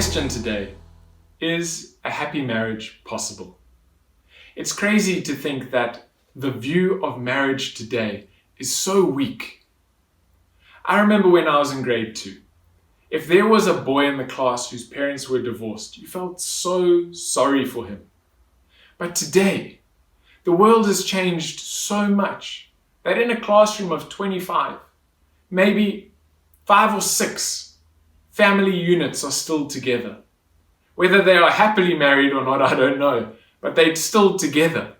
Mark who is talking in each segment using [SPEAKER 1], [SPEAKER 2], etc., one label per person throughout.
[SPEAKER 1] question today: is a happy marriage possible? It's crazy to think that the view of marriage today is so weak. I remember when I was in grade 2. If there was a boy in the class whose parents were divorced, you felt so sorry for him. But today, the world has changed so much that in a classroom of 25, maybe 5 or 6 family units are still together. Whether they are happily married or not, I don't know, but they're still together.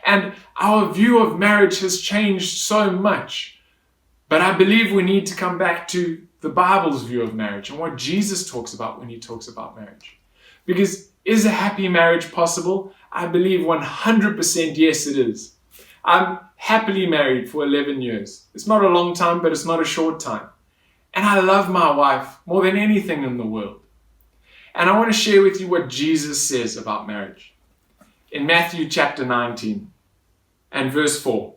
[SPEAKER 1] And our view of marriage has changed so much. But I believe we need to come back to the Bible's view of marriage and what Jesus talks about when he talks about marriage. Because is a happy marriage possible? I believe 100% yes, it is. I'm happily married for 11 years. It's not a long time, but it's not a short time. And I love my wife more than anything in the world. And I want to share with you what Jesus says about marriage. In Matthew chapter 19 and verse 4,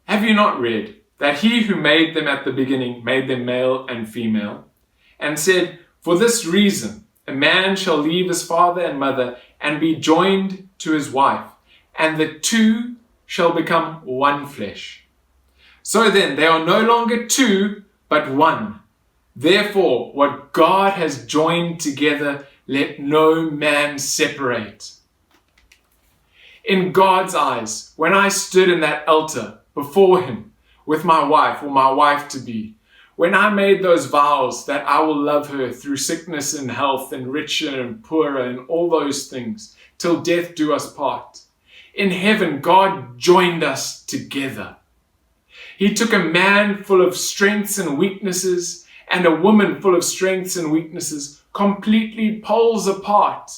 [SPEAKER 1] have you not read that he who made them at the beginning made them male and female, and said, for this reason, a man shall leave his father and mother and be joined to his wife, and the two shall become one flesh. So then, they are no longer two, but one. Therefore, what God has joined together, let no man separate. In God's eyes, when I stood in that altar before him, with my wife or my wife-to-be, when I made those vows that I will love her through sickness and health and richer and poorer and all those things, till death do us part, in heaven, God joined us together. He took a man full of strengths and weaknesses and a woman full of strengths and weaknesses, completely poles apart,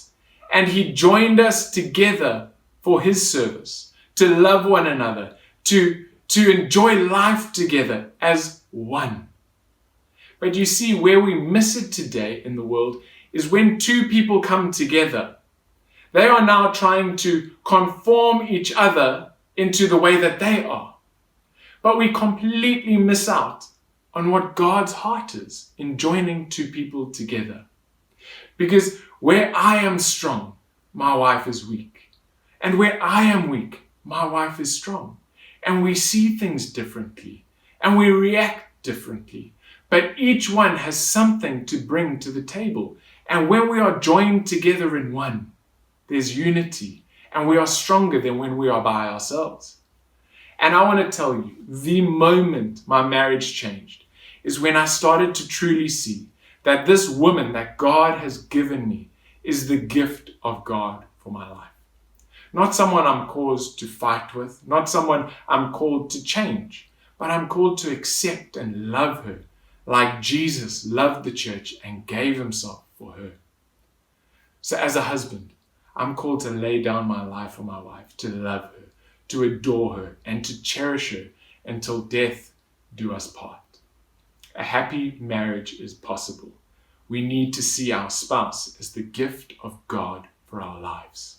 [SPEAKER 1] and he joined us together for his service, to love one another, to enjoy life together as one. But you see, where we miss it today in the world is when two people come together. They are now trying to conform each other into the way that they are. But we completely miss out on what God's heart is in joining two people together. Because where I am strong, my wife is weak. And where I am weak, my wife is strong. And we see things differently, and we react differently. But each one has something to bring to the table. And when we are joined together in one, there's unity, and we are stronger than when we are by ourselves. And I want to tell you, the moment my marriage changed is when I started to truly see that this woman that God has given me is the gift of God for my life. Not someone I'm caused to fight with, not someone I'm called to change, but I'm called to accept and love her like Jesus loved the church and gave himself for her. So as a husband, I'm called to lay down my life for my wife, to love her, to adore her, and to cherish her until death do us part. A happy marriage is possible. We need to see our spouse as the gift of God for our lives.